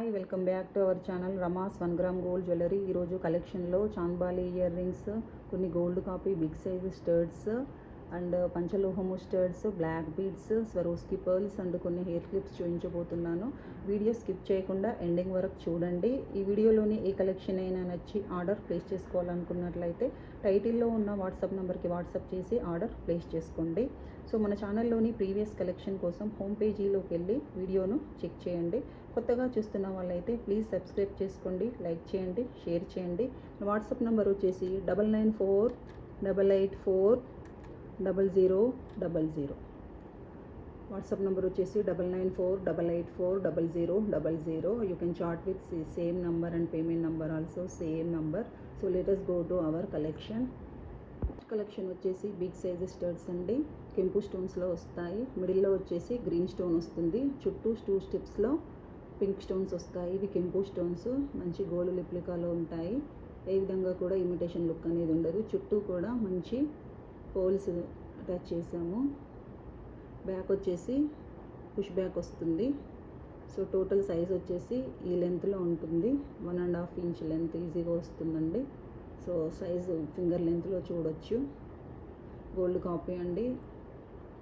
Hi, welcome back to our channel Rama's 1 gram gold jewellery. ఈరోజు కలెక్షన్లో chandbali ear rings, కొన్ని gold copy big size studs and పంచలోహము studs, black beads, Swarovski pearls and కొన్ని hair clips చూపించబోతున్నాను. Video skip చేయకుండా ending వరకు చూడండి. ఈ వీడియోలోని ఏ కలెక్షన్ అయినా నచ్చి ఆర్డర్ ప్లేస్ చేసుకోవాలనుకున్నట్లయితే టైటిల్లో ఉన్న వాట్సాప్ నెంబర్కి వాట్సాప్ చేసి ఆర్డర్ ప్లేస్ చేసుకోండి. సో మన ఛానల్లోని ప్రీవియస్ కలెక్షన్ కోసం హోమ్ పేజీలోకి వెళ్ళి వీడియోను చెక్ చేయండి. కొత్తగా చూస్తున్న వాళ్ళైతే ప్లీజ్ సబ్స్క్రైబ్ చేసుకోండి, లైక్ చేయండి, షేర్ చేయండి. వాట్సాప్ నెంబర్ వచ్చేసి 9948840000. వాట్సాప్ నెంబర్ వచ్చేసి 9948840000. You can chat with same number and payment number also same number. So let us go to our collection వచ్చేసి బిగ్ సైజ్ స్టడ్స్ అండి. కెంపు స్టోన్స్లో వస్తాయి. మిడిల్లో వచ్చేసి గ్రీన్ స్టోన్ వస్తుంది. చుట్టూ 2 స్టెప్స్లో పింక్ స్టోన్స్ వస్తాయి. ఇవి కెంపు స్టోన్స్ మంచి గోల్డ్ లిప్లికాలో ఉంటాయి. ఏ విధంగా కూడా ఇమిటేషన్ లుక్ అనేది ఉండదు. చుట్టూ కూడా మంచి పోల్స్ అటాచ్ చేసాము. బ్యాక్ వచ్చేసి పుష్ బ్యాక్ వస్తుంది. సో టోటల్ సైజ్ వచ్చేసి ఈ లెంత్లో ఉంటుంది. 1.5 ఇంచ్ లెంత్ ఈజీగా వస్తుందండి. సో సైజు ఫింగర్ లెంత్లో చూడొచ్చు. గోల్డ్ కాపీ అండి.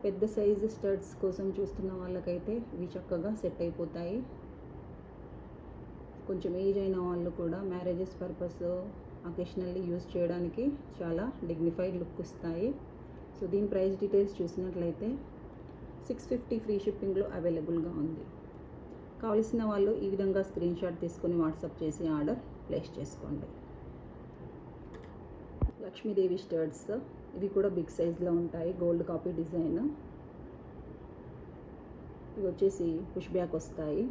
పెద్ద సైజు స్టడ్స్ కోసం చూస్తున్న వాళ్ళకైతే ఇవి చక్కగా సెట్ అయిపోతాయి. కొంచెం ఏజ్ అయిన వాళ్ళు కూడా మ్యారేజెస్ పర్పస్ అకేషనల్లీ యూజ్ చేయడానికి చాలా డిగ్నిఫైడ్ లుక్ ఇస్తాయి. సో దీని ప్రైస్ డీటెయిల్స్ చూసినట్లయితే 650 ఫ్రీ షిప్పింగ్లో అవైలబుల్గా ఉంది. కావలసిన వాళ్ళు ఈ విధంగా స్క్రీన్ షాట్ తీసుకొని వాట్సాప్ చేసి ఆర్డర్ ప్లేస్ చేసుకోండి. లక్ష్మీదేవి స్టడ్స్, ఇవి కూడా బిగ్ సైజ్లో ఉంటాయి. Gold copy design. ఇవి వచ్చేసి పుష్ బ్యాక్ వస్తాయి.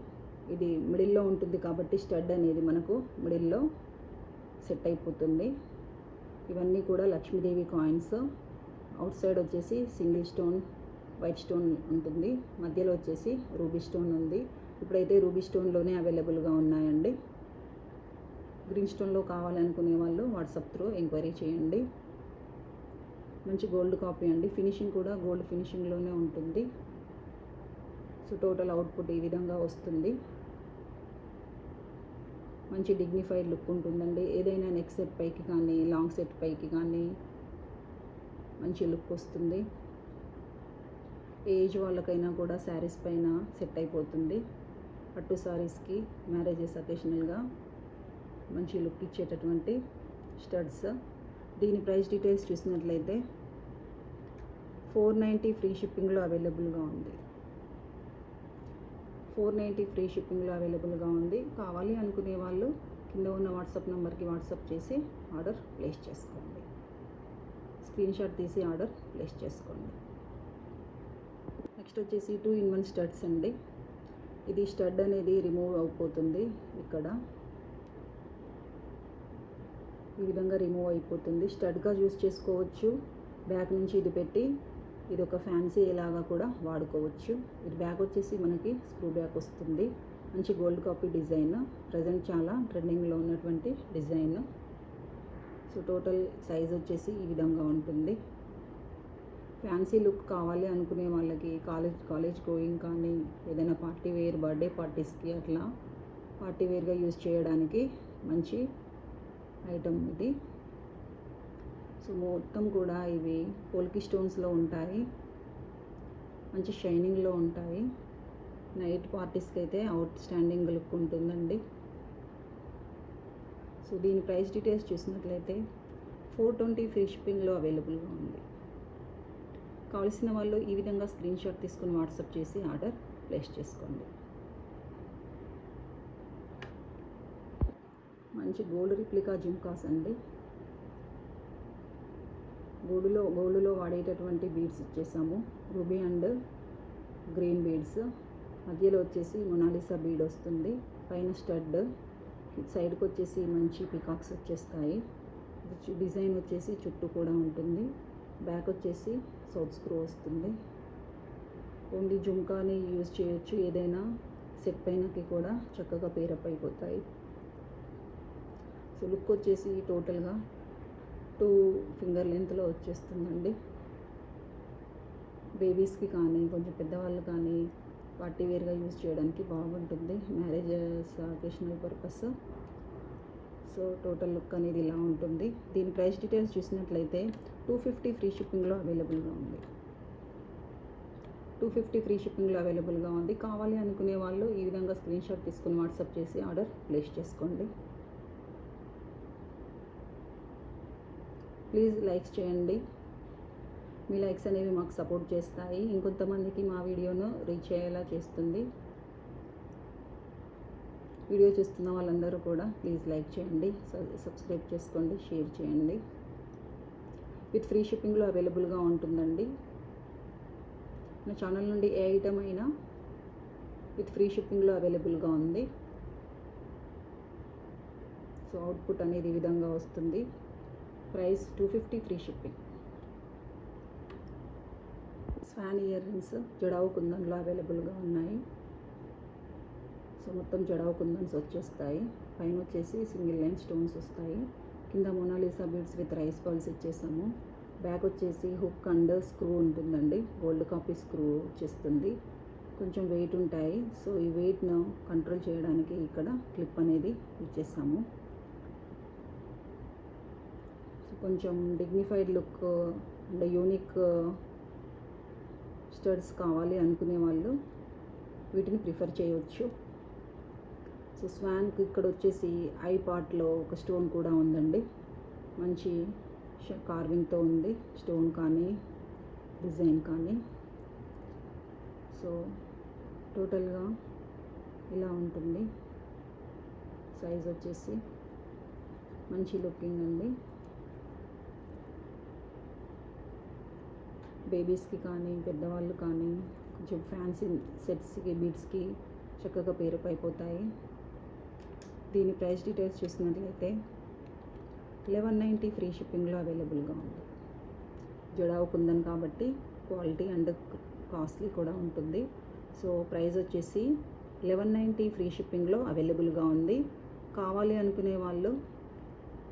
ఇది మిడిల్లో ఉంటుంది కాబట్టి స్టడ్ అనేది మనకు మిడిల్లో సెట్ అయిపోతుంది. ఇవన్నీ కూడా లక్ష్మీదేవి కాయిన్స్. అవుట్ సైడ్ వచ్చేసి సింగిల్ స్టోన్ వైట్ స్టోన్ ఉంటుంది. మధ్యలో వచ్చేసి రూబీ స్టోన్ ఉంది. ఇప్పుడైతే రూబీ స్టోన్లోనే అవైలబుల్గా ఉన్నాయండి. గ్రీన్ స్టోన్లో కావాలనుకునే వాళ్ళు వాట్సాప్ త్రూ ఎంక్వైరీ చేయండి. మంచి గోల్డ్ కాపీ అండి. ఫినిషింగ్ కూడా గోల్డ్ ఫినిషింగ్లోనే ఉంటుంది. సో టోటల్ అవుట్పుట్ ఈ విధంగా వస్తుంది. మంచి డిగ్నిఫైడ్ లుక్ ఉంటుందండి. ఏదైనా నెక్ సెట్ పైకి కానీ లాంగ్ సెట్ పైకి కానీ మంచి లుక్ వస్తుంది. ఏజ్ వాళ్ళకైనా కూడా శారీస్ పైన సెట్ అయిపోతుంది. పట్టు శారీస్కి, మ్యారేజెస్ అకేషనల్గా మంచి లుక్ ఇచ్చేటటువంటి స్టడ్స్. దీని ప్రైస్ డీటెయిల్స్ చూసినట్లయితే 490 ఫ్రీ షిప్పింగ్లో అవైలబుల్గా ఉంది. 490 ఫ్రీ షిప్పింగ్లో అవైలబుల్గా ఉంది. కావాలి అనుకునే వాళ్ళు కింద ఉన్న వాట్సాప్ నెంబర్కి వాట్సాప్ చేసి ఆర్డర్ ప్లేస్ చేసుకోండి. స్క్రీన్ షాట్ తీసి ఆర్డర్ ప్లేస్ చేసుకోండి. నెక్స్ట్ వచ్చేసి 2-in-1 స్టడ్స్ అండి. ఇది స్టడ్ అనేది రిమూవ్ అయిపోతుంది. ఇక్కడ ఈ విధంగా రిమూవ్ అయిపోతుంది. స్టడ్గా యూజ్ చేసుకోవచ్చు. బ్యాక్ నుంచి ఇది పెట్టి ఇది ఒక ఫ్యాన్సీ లాగా కూడా వాడుకోవచ్చు. ఇది బ్యాక్ వచ్చేసి మనకి స్క్రూ బ్యాక్ వస్తుంది. మంచి గోల్డ్ కాపీ డిజైన్. ప్రజెంట్ చాలా ట్రెండింగ్లో ఉన్నటువంటి డిజైన్. సో టోటల్ సైజ్ వచ్చేసి ఈ విధంగా ఉంటుంది. ఫ్యాన్సీ లుక్ కావాలి అనుకునే వాళ్ళకి కాలేజ్ గోయింగ్ కానీ ఏదైనా పార్టీ వేర్, బర్త్డే పార్టీస్కి అట్లా పార్టీ వేర్గా యూజ్ చేయడానికి మంచి ఐటమ్ ఇది. సో మొత్తం కూడా ఇవి పోల్కి స్టోన్స్లో ఉంటాయి. మంచి షైనింగ్లో ఉంటాయి. నైట్ పార్టీస్కి అయితే అవుట్ స్టాండింగ్ లుక్ ఉంటుందండి. సో దీని ప్రైస్ డీటెయిల్స్ చూసినట్లయితే 420 ఫ్రీ షిప్పింగ్లో అవైలబుల్గా ఉంది. కావలసిన వాళ్ళు ఈ విధంగా స్క్రీన్ షాట్ తీసుకుని వాట్సాప్ చేసి ఆర్డర్ ప్లేస్ చేసుకోండి. మంచి గోల్డ్ రిప్లికా జుమ్కాస్ అండి. గోల్డ్లో వాడేటటువంటి బీడ్స్ ఇచ్చేసాము. Ruby and green beads. మధ్యలో వచ్చేసి మొనాలిసా బీడ్ వస్తుంది. పైన స్టడ్, సైడ్కి వచ్చేసి మంచి పికాక్స్ వచ్చేస్తాయి. డిజైన్ వచ్చేసి చుట్టూ కూడా ఉంటుంది. బ్యాక్ వచ్చేసి సౌత్ స్క్రూ వస్తుంది. ఓన్లీ జుమ్కాని యూజ్ చేయొచ్చు. ఏదైనా సెట్ పైనకి కూడా చక్కగా పేరప్ అయిపోతాయి. సో లుక్ వచ్చేసి టోటల్గా 2 ఫింగర్ లెంత్లో వచ్చేస్తుందండి. బేబీస్కి కానీ కొంచెం పెద్దవాళ్ళు కానీ పార్టీ వేర్గా యూజ్ చేయడానికి బాగుంటుంది, marriages occasional purpose. So total look అనేది ఇలా ఉంటుంది. దీని ప్రైస్ డీటెయిల్స్ చూసినట్లయితే 250 ఫ్రీ షిప్పింగ్లో అవైలబుల్గా ఉంది. 250 ఫ్రీ షిప్పింగ్లో అవైలబుల్గా ఉంది. కావాలి అనుకునే వాళ్ళు ఈ విధంగా స్క్రీన్ షాట్ తీసుకుని వాట్సాప్ చేసి ఆర్డర్ ప్లేస్ చేసుకోండి. ప్లీజ్ లైక్స్ చేయండి. మీ లైక్స్ అనేవి మాకు సపోర్ట్ చేస్తాయి, ఇంకొంతమందికి మా వీడియోను రీచ్ అయ్యేలా చేస్తుంది. వీడియో చూస్తున్న వాళ్ళందరూ కూడా ప్లీజ్ లైక్ చేయండి, సబ్స్క్రైబ్ చేసుకోండి, షేర్ చేయండి. విత్ ఫ్రీ షిప్పింగ్లో అవైలబుల్గా ఉంటుందండి. నా ఛానల్ నుండి ఏ ఐటమ్ అయినా విత్ ఫ్రీ షిప్పింగ్లో అవైలబుల్గా ఉంది. సో అవుట్పుట్ అనేది ఈ విధంగా వస్తుంది. Price 250 free shipping. Swan ear rings jadau కుందన్లో అవైలబుల్గా ఉన్నాయి. సో మొత్తం జడావు కుందన్స్ వచ్చేస్తాయి. పైన వచ్చేసి సింగిల్ లైన్ స్టోన్స్ వస్తాయి. కింద Mona Lisa beads with rice balls ఇచ్చేసాము. బ్యాక్ వచ్చేసి హుక్ అండ్ స్క్రూ ఉంటుందండి. గోల్డ్ కాపీ స్క్రూ వచ్చేస్తుంది. కొంచెం వెయిట్ ఉంటాయి. సో ఈ వెయిట్ను కంట్రోల్ చేయడానికి ఇక్కడ క్లిప్ అనేది ఇచ్చేసాము. కొంచెం dignified look and unique studs కావాలి అనుకునే వాళ్ళు వీటిని ప్రిఫర్ చేయవచ్చు. సో స్వాన్కి ఇక్కడ వచ్చేసి ఐ పార్ట్లో ఒక స్టోన్ కూడా ఉందండి. మంచి కార్వింగ్తో ఉంది, స్టోన్ కానీ డిజైన్ కానీ. సో టోటల్గా ఇలా ఉంటుంది. సైజ్ వచ్చేసి మంచి లుకింగ్ అండి. బేబీస్కి కానీ పెద్దవాళ్ళు కానీ కొంచెం ఫ్యాన్సీ సెట్స్కి బీడ్స్కి చక్కగా పేరప్ అయిపోతాయి. దీని ప్రైస్ డీటెయిల్స్ చూసినట్లయితే 1190 ఫ్రీ షిప్పింగ్లో అవైలబుల్గా ఉంది. జడావు కుందన్ కాబట్టి క్వాలిటీ అండ్ కాస్ట్లీ కూడా ఉంటుంది. సో ప్రైస్ వచ్చేసి 1190 ఫ్రీ షిప్పింగ్లో అవైలబుల్గా ఉంది. కావాలి అనుకునే వాళ్ళు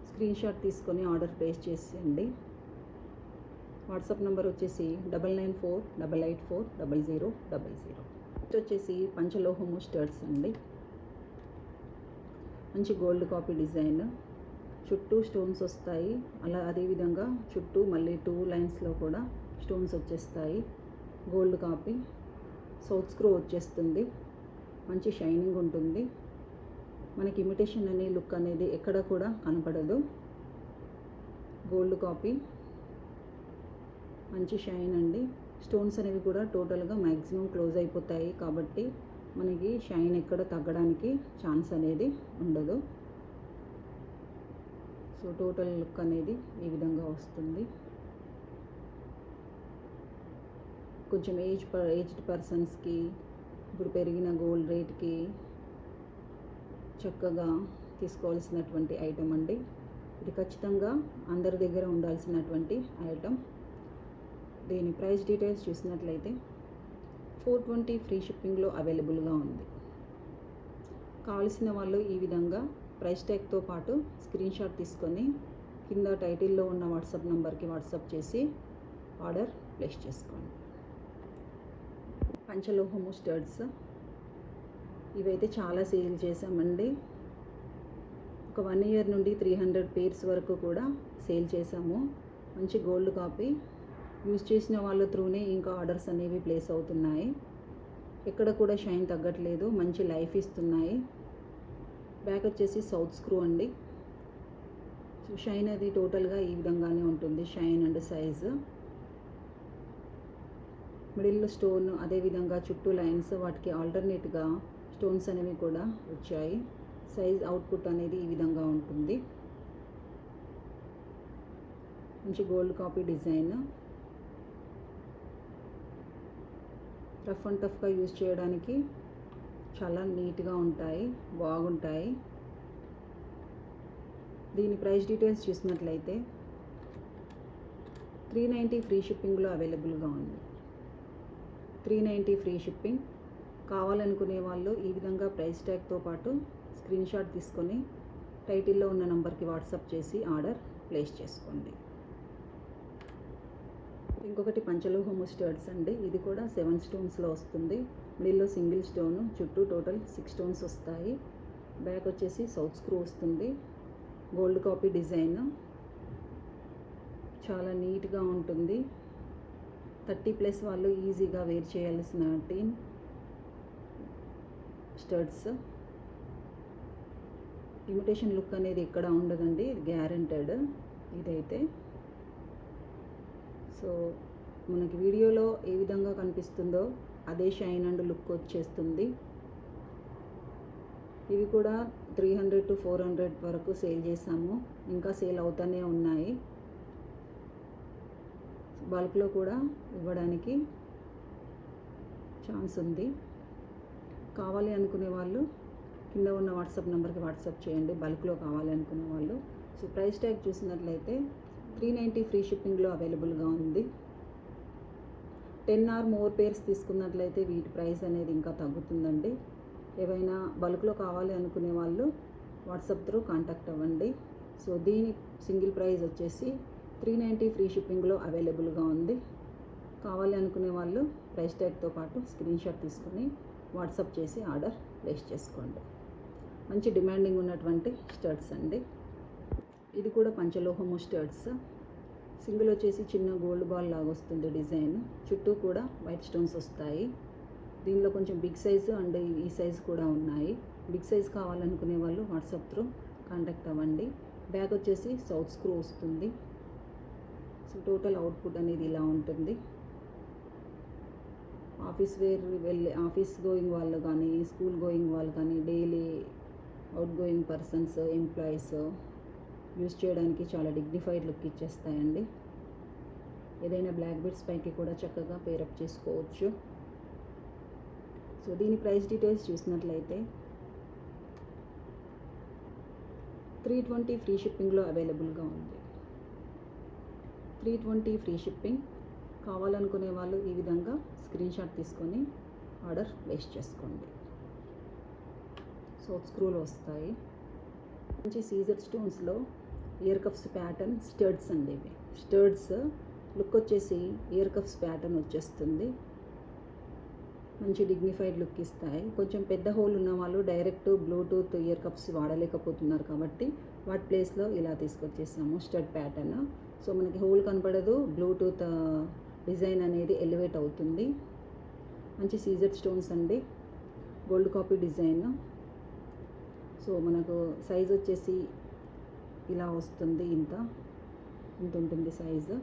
స్క్రీన్ షాట్ తీసుకొని ఆర్డర్ ప్లేస్ చేసేయండి. వాట్సాప్ నెంబర్ వచ్చేసి 9948840000. ఇది వచ్చేసి పంచలోహము స్టడ్స్ అండి. మంచి గోల్డ్ కాపీ డిజైన్, చుట్టూ స్టోన్స్ వస్తాయి. అదేవిధంగా చుట్టూ మళ్ళీ 2 లైన్స్లో కూడా స్టోన్స్ వచ్చేస్తాయి. గోల్డ్ కాపీ, సౌత్ స్క్రూ వచ్చేస్తుంది. మంచి షైనింగ్ ఉంటుంది. మనకి ఇమిటేషన్ అనే లుక్ అనేది ఎక్కడ కూడా కనపడదు. గోల్డ్ కాపీ, మంచి షైన్ అండి. స్టోన్స్ అనేవి కూడా టోటల్గా మ్యాక్సిమం క్లోజ్ అయిపోతాయి కాబట్టి మనకి షైన్ ఎక్కడ తగ్గడానికి ఛాన్స్ అనేది ఉండదు. సో టోటల్ లుక్ అనేది ఈ విధంగా వస్తుంది. కొంచెం ఏజ్డ్ పర్సన్స్కి ఇప్పుడు పెరిగిన గోల్డ్ రేట్కి చక్కగా తీసుకోవాల్సినటువంటి ఐటమ్ అండి. ఇది ఖచ్చితంగా అందరి దగ్గర ఉండాల్సినటువంటి ఐటమ్. దీని ప్రైస్ డీటెయిల్స్ చూసినట్లయితే 420 ఫ్రీ షిప్పింగ్లో అవైలబుల్గా ఉంది. కావాల్సిన వాళ్ళు ఈ విధంగా ప్రైస్ ట్యాగ్తో పాటు స్క్రీన్ షాట్ తీసుకొని కింద టైటిల్లో ఉన్న వాట్సాప్ నెంబర్కి వాట్సాప్ చేసి ఆర్డర్ ప్లేస్ చేసుకోండి. పంచలోహము స్టడ్స్ ఇవైతే చాలా సేల్ చేసామండి. ఒక 1 ఇయర్ నుండి 300 పేర్స్ వరకు కూడా సేల్ చేసాము. మంచి గోల్డ్ కాపీ యూజ్ చేసిన వాళ్ళ త్రూనే ఇంకా ఆర్డర్స్ అనేవి ప్లేస్ అవుతున్నాయి. ఎక్కడ కూడా షైన్ తగ్గట్లేదు, మంచి లైఫ్ ఇస్తున్నాయి. బ్యాక్ వచ్చేసి సౌత్ స్క్రూ అండి. సో షైన్ అది టోటల్గా ఈ విధంగానే ఉంటుంది, షైన్ అండ్ సైజు. మిడిల్లో స్టోన్, అదేవిధంగా చుట్టూ లైన్స్, వాటికి ఆల్టర్నేట్గా స్టోన్స్ అనేవి కూడా వచ్చాయి. సైజ్ అవుట్పుట్ అనేది ఈ విధంగా ఉంటుంది. మంచి gold copy design, rough and టఫ్గా యూజ్ చేయడానికి చాలా నీట్గా ఉంటాయి, బాగుంటాయి. దీని ప్రైస్ డీటెయిల్స్ చూసినట్లయితే 390 ఫ్రీ షిప్పింగ్లో అవైలబుల్గా ఉంది. 390 ఫ్రీ షిప్పింగ్. కావాలనుకునే వాళ్ళు ఈ విధంగా ప్రైస్ ట్యాగ్తో పాటు స్క్రీన్ షాట్ తీసుకొని టైటిల్లో ఉన్న నంబర్కి వాట్సాప్ చేసి ఆర్డర్ ప్లేస్ చేసుకోండి. ఇంకొకటి పంచలోహము స్టడ్స్ అండి. ఇది కూడా 7 స్టోన్స్లో వస్తుంది. మిడిల్లో సింగిల్ స్టోను, చుట్టూ టోటల్ 6 స్టోన్స్ వస్తాయి. బ్యాక్ వచ్చేసి సౌత్ స్క్రూ వస్తుంది. గోల్డ్ కాపీ డిజైన్ చాలా నీట్గా ఉంటుంది. 30+ వాళ్ళు ఈజీగా వేర్ చేయాల్సిన టీన్ స్టడ్స్. ఇమిటేషన్ లుక్ అనేది ఎక్కడ ఉండదండి, ఇది గ్యారెంటెడ్ ఇదైతే. సో మనకి వీడియోలో ఏ విధంగా కనిపిస్తుందో అదే షైన్ అండ్ లుక్ వచ్చేస్తుంది. ఇవి కూడా 300 to 400 వరకు సేల్ చేసాము, ఇంకా సేల్ అవుతూనే ఉన్నాయి. బల్క్లో కూడా ఇవ్వడానికి ఛాన్స్ ఉంది. కావాలి అనుకునే వాళ్ళు కింద ఉన్న వాట్సాప్ నెంబర్కి వాట్సాప్ చేయండి, బల్క్లో కావాలి అనుకునే వాళ్ళు. సో ప్రైస్ ట్యాగ్ చూసినట్లయితే 390 ఫ్రీ షిప్పింగ్లో అవైలబుల్గా ఉంది. 10 or more పేర్స్ తీసుకున్నట్లయితే వీటి ప్రైస్ అనేది ఇంకా తగ్గుతుందండి. ఏవైనా బల్క్లో కావాలి అనుకునే వాళ్ళు వాట్సాప్ త్రూ కాంటాక్ట్ అవ్వండి. సో దీని సింగిల్ ప్రైస్ వచ్చేసి 390 ఫ్రీ షిప్పింగ్లో అవైలబుల్గా ఉంది. కావాలి అనుకునే వాళ్ళు ప్రైస్ ట్యాగ్తో పాటు స్క్రీన్ షాట్ తీసుకొని వాట్సాప్ చేసి ఆర్డర్ ప్లేస్ చేసుకోండి. మంచి డిమాండింగ్ ఉన్నటువంటి స్టడ్స్ అండి. ఇది కూడా పంచలోహము స్టడ్స్. సింగిల్ వచ్చేసి చిన్న గోల్డ్ బాల్ లాగా వస్తుంది డిజైన్, చుట్టూ కూడా వైట్ స్టోన్స్ వస్తాయి. దీనిలో కొంచెం బిగ్ సైజు అండ్ ఈ సైజు కూడా ఉన్నాయి. బిగ్ సైజ్ కావాలనుకునే వాళ్ళు వాట్సాప్ త్రూ కాంటాక్ట్ అవ్వండి. బ్యాగ్ వచ్చేసి సౌత్ స్క్రూ వస్తుంది. సో టోటల్ అవుట్పుట్ అనేది ఇలా ఉంటుంది. ఆఫీస్ గోయింగ్ వాళ్ళు కానీ, స్కూల్ గోయింగ్ వాళ్ళు కానీ, daily out going persons, employees use చేయడానికి చాలా డిగ్నిఫైడ్ లుక్ ఇచ్చేస్తాయండి. ఏదైనా బ్లాక్ బీడ్స్ పైకి కూడా చక్కగా పేరప్ చేసుకోవచ్చు. సో దీని ప్రైస్ డీటెయిల్స్ చూసినట్లయితే 320 ఫ్రీ షిప్పింగ్లో అవైలబుల్గా ఉంది. 320 ఫ్రీ షిప్పింగ్. కావాలనుకునే వాళ్ళు ఈ విధంగా స్క్రీన్ షాట్ తీసుకొని ఆర్డర్ ప్లేస్ చేసుకోండి. సౌత్ స్క్రూలు వస్తాయి. మంచి సీజర్ స్టోన్స్లో ఇయర్ కప్స్ ప్యాటర్న్ స్టడ్స్ అండి. ఇవి స్టడ్స్ లుక్ వచ్చేసి ఇయర్ కప్స్ ప్యాటర్న్ వచ్చేస్తుంది. మంచి డిగ్నిఫైడ్ లుక్ ఇస్తాయి. కొంచెం పెద్ద హోల్ ఉన్న వాళ్ళు డైరెక్ట్ బ్లూటూత్ ఇయర్ కప్స్ వాడలేకపోతున్నారు కాబట్టి వాటి ప్లేస్లో ఇలా తీసుకొచ్చేసాము స్టడ్ ప్యాటర్న్. సో మనకి హోల్ కనపడదు, బ్లూటూత్ డిజైన్ అనేది ఎలివేట్ అవుతుంది. మంచి సీజర్ స్టోన్స్ అండి, గోల్డ్ కాపీ డిజైన్. సో మనకు సైజ్ వచ్చేసి ఇలా వస్తుంది, ఇంత ఉంటుంది సైజు.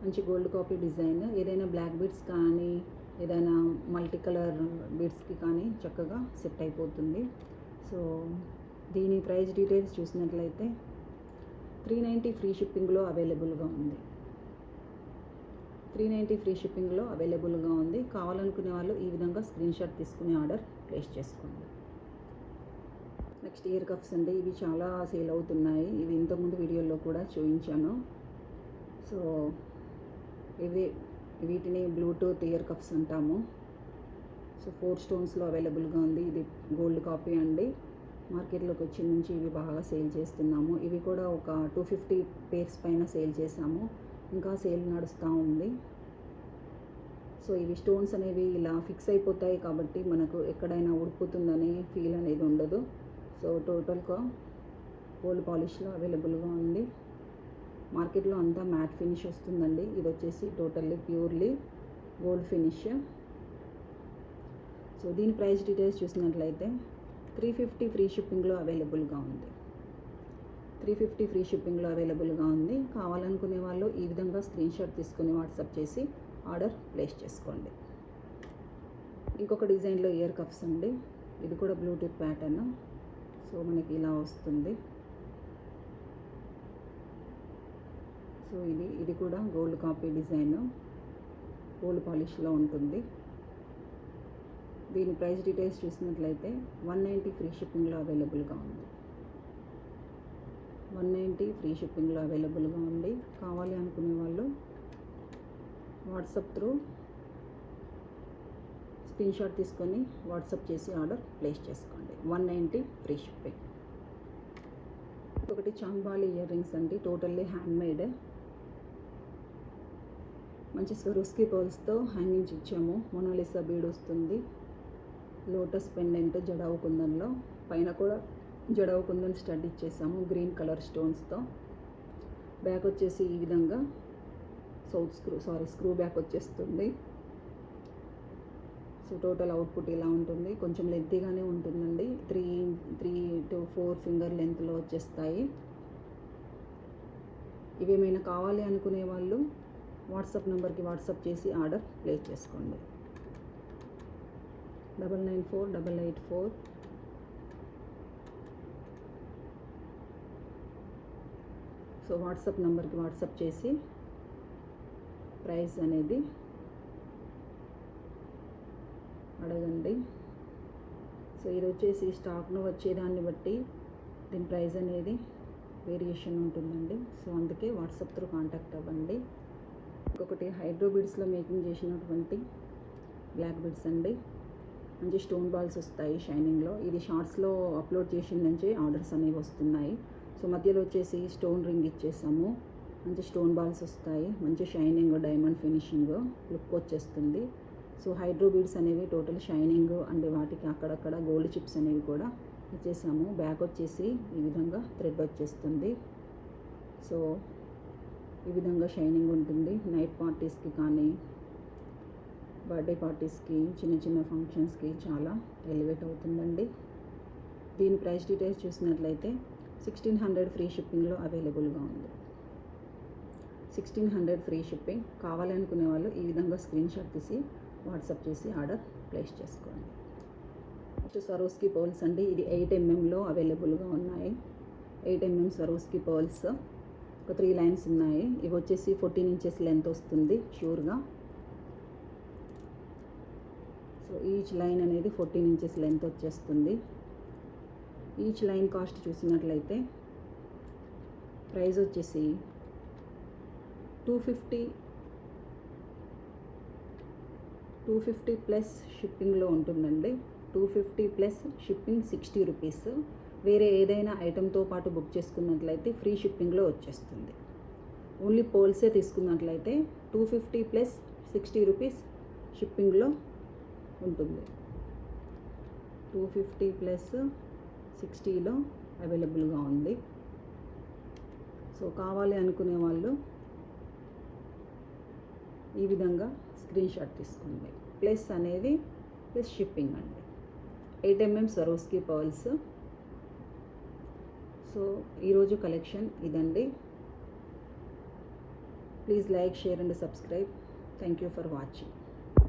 మంచి గోల్డ్ కాపీ డిజైన్. ఏదైనా బ్లాక్ బీడ్స్ కానీ, ఏదైనా మల్టీ కలర్ బీడ్స్కి కానీ చక్కగా సెట్ అయిపోతుంది. సో దీని ప్రైస్ డీటెయిల్స్ చూసినట్లయితే 390 ఫ్రీ షిప్పింగ్లో అవైలబుల్గా ఉంది. 390 ఫ్రీ షిప్పింగ్లో అవైలబుల్గా ఉంది. కావాలనుకునే వాళ్ళు ఈ విధంగా స్క్రీన్ షాట్ తీసుకుని ఆర్డర్ ప్లేస్ చేసుకోండి. నెక్స్ట్ ఇయర్ కప్స్ అండి. ఇవి చాలా సేల్ అవుతున్నాయి. ఇవి ఇంతకుముందు వీడియోలో కూడా చూపించాను. సో వీటిని బ్లూటూత్ ఇయర్ కప్స్ అంటాము. సో 4 స్టోన్స్లో అవైలబుల్గా ఉంది. ఇది గోల్డ్ కాపీ అండి. మార్కెట్లోకి వచ్చి నుంచి ఇవి బాగా సేల్ చేస్తున్నాము. ఇవి కూడా ఒక 250 పేర్స్ పైన సేల్ చేసాము, ఇంకా సేల్ నడుస్తూ ఉంది. సో ఇవి స్టోన్స్ అనేవి ఇలా ఫిక్స్ అయిపోతాయి కాబట్టి మనకు ఎక్కడైనా ఉడిపోతుందనే ఫీల్ అనేది ఉండదు. సో టోటల్గా గోల్డ్ పాలిష్లో అవైలబుల్గా ఉంది. మార్కెట్లో అంతా మ్యాట్ ఫినిష్ వస్తుందండి. ఇది వచ్చేసి totally purely gold finish. So దీని ప్రైస్ డీటెయిల్స్ చూసినట్లయితే 350 ఫ్రీ షిప్పింగ్లో అవైలబుల్గా ఉంది. 350 ఫ్రీ షిప్పింగ్లో అవైలబుల్గా ఉంది. కావాలనుకునే వాళ్ళు ఈ విధంగా స్క్రీన్ షాట్ తీసుకుని వాట్సాప్ చేసి ఆర్డర్ ప్లేస్ చేసుకోండి. ఇంకొక డిజైన్లో ఇయర్ కప్స్ అండి. ఇది కూడా బ్లూటూత్ ప్యాటర్న్. సో మనకి ఇలా వస్తుంది. సో ఇది కూడా గోల్డ్ కాపీ డిజైన్, గోల్డ్ పాలిష్లో ఉంటుంది. దీని ప్రైస్ డీటెయిల్స్ చూసినట్లయితే 190 ఫ్రీ షిప్పింగ్లో అవైలబుల్గా ఉంది. 190 ఫ్రీ షిప్పింగ్లో అవైలబుల్గా ఉంది. కావాలి అనుకునే వాళ్ళు వాట్సాప్ త్రూ స్క్రీన్ షాట్ తీసుకొని వాట్సాప్ చేసి ఆర్డర్ ప్లేస్ చేసుకోండి. 190 ఫ్రీ షిప్పింగ్. ఒకటి చాంబాలి ఇయర్ రింగ్స్ అండి, టోటల్లీ హ్యాండ్మేడ్. మంచి స్వరోస్కి పర్ల్స్తో హ్యాంగింగ్స్ ఇచ్చాము. మొనాలిసా బీడ్ వస్తుంది. లోటస్ పెండెంట్ జడావు కుందన్లో, పైన కూడా జడావు కుందన్ స్టడ్ ఇచ్చేసాము గ్రీన్ కలర్ స్టోన్స్తో. బ్యాక్ వచ్చేసి ఈ విధంగా స్క్రూ బ్యాక్ వచ్చేస్తుంది. సో టోటల్ అవుట్పుట్ ఇలా ఉంటుంది. కొంచెం లెంతీగానే ఉంటుందండి. 3 to 4 ఫింగర్ లెంత్లో వచ్చేస్తాయి. ఇవేమైనా కావాలి అనుకునే వాళ్ళు వాట్సాప్ నెంబర్కి వాట్సాప్ చేసి ఆర్డర్ ప్లేస్ చేసుకోండి. 994884. సో వాట్సాప్ నెంబర్కి వాట్సాప్ చేసి ప్రైస్ అనేది అడగండి. సో ఇది వచ్చేసి స్టాక్ను వచ్చేదాన్ని బట్టి దీని ప్రైస్ అనేది వేరియేషన్ ఉంటుందండి. సో అందుకే వాట్సాప్ త్రూ కాంటాక్ట్ అవ్వండి. ఇంకొకటి హైడ్రో బీడ్స్లో మేకింగ్ చేసినటువంటి బ్లాక్ బీడ్స్ అండి. మంచి స్టోన్ బాల్స్ వస్తాయి షైనింగ్లో. ఇది షార్ట్స్లో అప్లోడ్ చేసిన నుంచి ఆర్డర్స్ అనేవి వస్తున్నాయి. సో మధ్యలో వచ్చేసి స్టోన్ రింగ్ ఇచ్చేసాము. మంచి స్టోన్ బాల్స్ వస్తాయి. మంచి షైనింగ్ డైమండ్ ఫినిషింగ్ లుక్ వచ్చేస్తుంది. సో హైడ్రో బీడ్స్ అనేవి టోటల్ షైనింగ్ అండ్ వాటికి అక్కడక్కడ గోల్డ్ చిప్స్ అనేవి కూడా ఇచ్చేసాము. బ్యాక్ వచ్చేసి ఈ విధంగా థ్రెడ్ వచ్చేస్తుంది. సో ఈ విధంగా షైనింగ్ ఉంటుంది. నైట్ పార్టీస్కి కానీ బర్త్డే పార్టీస్కి చిన్న చిన్న ఫంక్షన్స్కి చాలా ఎలివేట్ అవుతుందండి. దీని ప్రైస్ డీటెయిల్స్ చూసినట్లయితే 1600 ఫ్రీ షిప్పింగ్లో అవైలబుల్గా ఉంది. 1600 ఫ్రీ షిప్పింగ్. కావాలనుకునే వాళ్ళు ఈ విధంగా స్క్రీన్ షాట్ తీసి వాట్సాప్ చేసి ఆర్డర్ ప్లేస్ చేసుకోండి. నెక్స్ట్ స్వరోస్కి పర్ల్స్ అండి. ఇది 8 mmలో అవైలబుల్గా ఉన్నాయి. 8 mm స్వరోస్కి పర్ల్స్. ఒక 3 లైన్స్ ఉన్నాయి. ఇవి వచ్చేసి 14 inches లెంత్ వస్తుంది షూర్గా. సో ఈచ్ లైన్ అనేది 14 inches లెంత్ వచ్చేస్తుంది. ఈచ్ లైన్ కాస్ట్ చూసినట్లయితే ప్రైస్ వచ్చేసి 250 ప్లస్ షిప్పింగ్లో ఉంటుందండి. 250 ప్లస్ షిప్పింగ్ 60 రూపీస్. వేరే ఏదైనా ఐటెంతో పాటు బుక్ చేసుకున్నట్లయితే ఫ్రీ షిప్పింగ్లో వచ్చేస్తుంది. ఓన్లీ పోల్సే తీసుకున్నట్లయితే 250 ప్లస్ 60 రూపీస్ షిప్పింగ్లో ఉంటుంది. 250 ప్లస్ 60లో అవైలబుల్గా ఉంది. సో కావాలి అనుకునే వాళ్ళు ఈ విధంగా స్క్రీన్ షాట్ తీసుకోండి. ప్లస్ అనేది ప్లస్ షిప్పింగ్ అండి. 8 mm స్వరోస్కి పర్ల్స్. సో ఈరోజు కలెక్షన్ ఇదండి. Please like, share and subscribe. Thank you for watching.